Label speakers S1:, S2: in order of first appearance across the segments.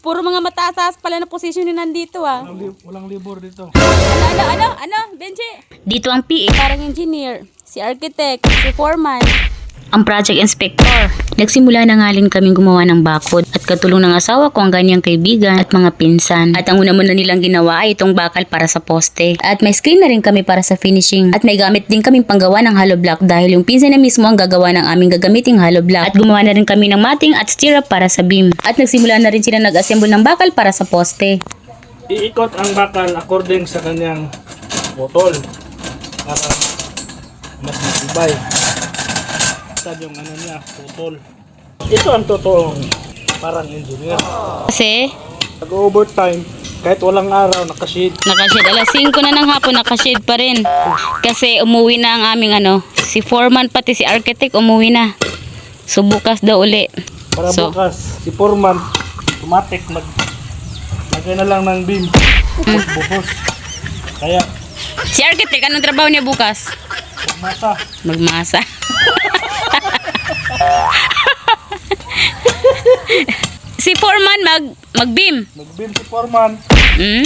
S1: Puro mga mataas pala na posisyon yung nandito ah.
S2: Walang libor dito.
S1: Ano, Benji?
S3: Dito ang PA,
S1: Parang engineer, si architect, si foreman.
S3: ang project inspector. Nagsimula na nga rin kaming gumawa ng bakod at katulong ng asawa ko ang ganyang kaibigan at mga pinsan. At ang una-muna nilang ginawa ay itong bakal para sa poste. At may screen na rin kami para sa finishing. At may gamit din kaming panggawa ng hollow block dahil yung pinsan na mismo ang gagawa ng aming gagamiting hollow block. At gumawa na rin kami ng matting at stirrup para sa beam. At nagsimula na rin sila nag-assemble ng bakal para sa poste.
S2: Iikot ang bakal according sa kanyang botol para mas matibay. Sad yung ano niya, putol. Ito ang totoong parang engineer.
S3: Kasi
S2: Nag-overtime, kahit walang araw, nakashade.
S3: nakashade. Alas 5 na ng hapon, nakashade pa rin. Kasi umuwi na ang aming si foreman pati si architect umuwi na. So bukas daw uli.
S2: Para
S3: So,
S2: bukas, si Foreman, automatic lagay na lang ng beam. Bukos. Kaya,
S3: si architect, anong trabaho niya bukas?
S2: masa.
S3: Magmasa. Si foreman mag-beam.
S2: Mag-beam si Foreman,
S3: Hmm?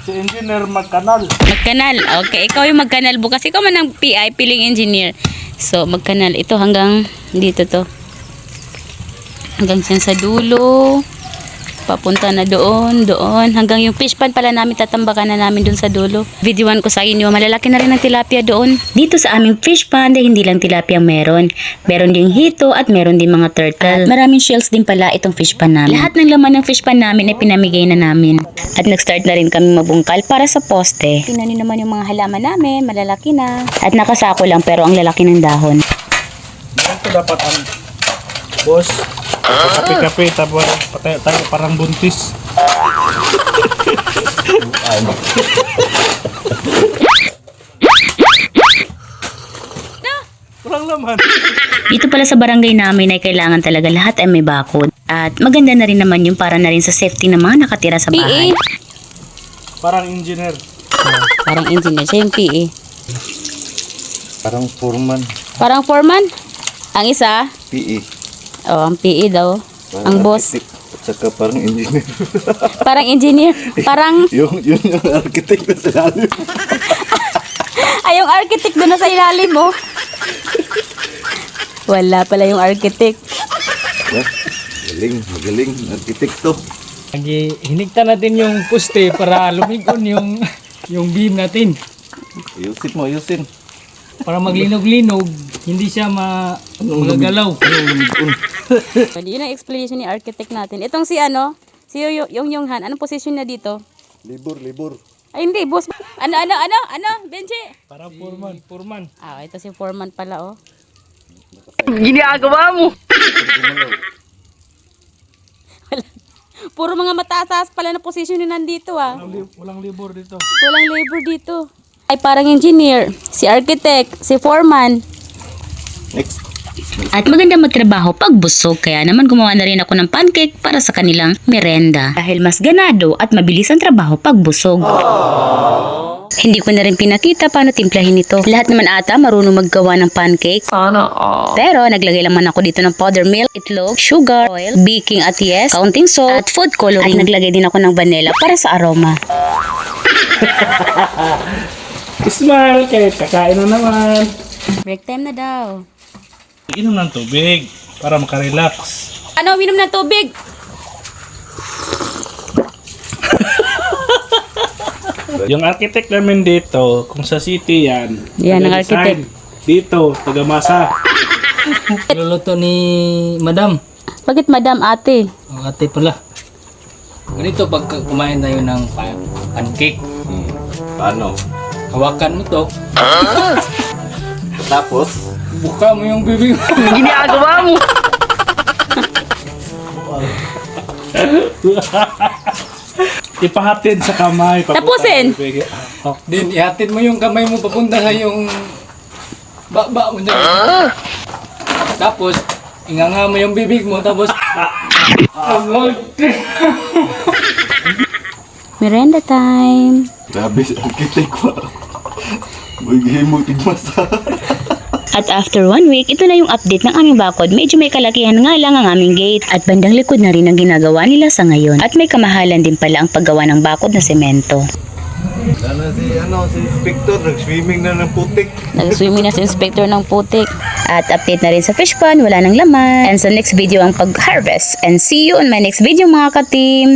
S2: si engineer magkanal.
S3: Magkanal. Okay, ikaw yung magkanal bukas. Ikaw man ang PI, piling engineer. So, magkanal. Ito hanggang dito to. Hanggang dyan sa dulo. Papunta na doon. Hanggang yung fish pan pala namin, tatambakan na namin doon sa dulo. Videoan ko sa inyo, malalaki na rin ang tilapia doon. Dito sa aming fish pan, hindi lang tilapia meron. Meron ding hito at meron din mga turtle. At maraming shells din pala itong fish pan namin. Lahat ng laman ng fish pan namin ay pinamigay na namin. At nag-start na rin kami mabungkal para sa poste. Tingnan niyo naman yung mga halaman namin, malalaki na. At nakasako lang pero ang lalaki ng dahon.
S2: Ito dapat ang boss. Kape-kape, tapos patay tayo parang buntis. Walang laman.
S3: Dito pala sa barangay namin ay kailangan talaga lahat ay may bakod. At maganda na rin naman yung para na rin sa safety ng mga nakatira sa bahay.
S2: Parang engineer.
S1: Parang engineer, siya yung PE.
S4: Parang foreman,
S1: Parang foreman. Ang isa,
S4: PE.
S1: oh, ang PE daw.
S4: Parang
S1: Ang boss.
S4: architect, at saka parang engineer.
S1: Parang engineer. Parang,
S4: yung architect na sa lalim.
S1: ay yung architect doon na sa ilalim mo. Wala pala yung architect.
S4: Magaling, architect to.
S2: Hinigtan natin yung poste para lumikon yung beam natin.
S4: Ayusin.
S2: Para maglinog-linog, hindi siya magagalaw.
S1: Yun ang explanation ni architect natin. Itong si yung Han, anong position na dito?
S4: Libor.
S1: Ay hindi, boss. Ano, Benji?
S2: Parang foreman.
S1: Ah, ito si foreman pala, oh.
S3: Ginagawa mo!
S1: Puro mga mataas pala na position yung nandito, ah.
S2: Walang libor dito.
S1: Walang labor dito. Ay parang engineer, si architect, si foreman.
S4: Next.
S3: At maganda magtrabaho pag busog, kaya naman gumawa na rin ako ng pancake para sa kanilang merenda. Dahil mas ganado at mabilis ang trabaho pag busog. Hindi ko na rin pinakita paano timplahin ito. Lahat naman ata marunong maggawa ng pancake. Pero naglagay naman ako dito ng powder milk, itlog, sugar, oil, baking at yes, counting salt, at food coloring. At naglagay din ako ng vanilla para sa aroma.
S2: Smile, kahit kakain na naman.
S1: Break time na daw.
S2: Inom ng tubig para makarelax.
S1: Ano, uminom ng tubig?
S2: Yung architect namin dito, kung sa city yan.
S1: Yan, ang
S2: taga-design.
S1: architect.
S2: Dito, taga-masa.
S5: Luluto ni Madam.
S1: Bakit madam, ate?
S5: Ang ate pala. Ganito pag kumain tayo ng pancake.
S4: Paano?
S5: Hawakan mo to.
S4: Tapos,
S5: Buka mo yung bibig mo.
S3: Ginagawa mo!
S2: Ipahatid sa kamay.
S1: Tapusin.
S5: Then ihatid mo yung kamay mo papunta sa yung baba mo dyan. Tapos, inganga mo yung bibig mo. Tapos,
S1: Merenda time.
S4: grabe si architect pa. Maghihimo tigmasa.
S3: At after 1 week, ito na yung update ng aming bakod. Medyo may kalakihan nga lang ang aming gate. At bandang likod na rin ang ginagawa nila sa ngayon. At may kamahalan din pala ang paggawa ng bakod na semento.
S4: Si Inspector, nag-swimming na ng putik.
S3: Nag-swimming na si Inspector ng putik. At update na rin sa fish pond, wala nang laman. And sa next video ang pag-harvest. And see you on my next video mga ka-team.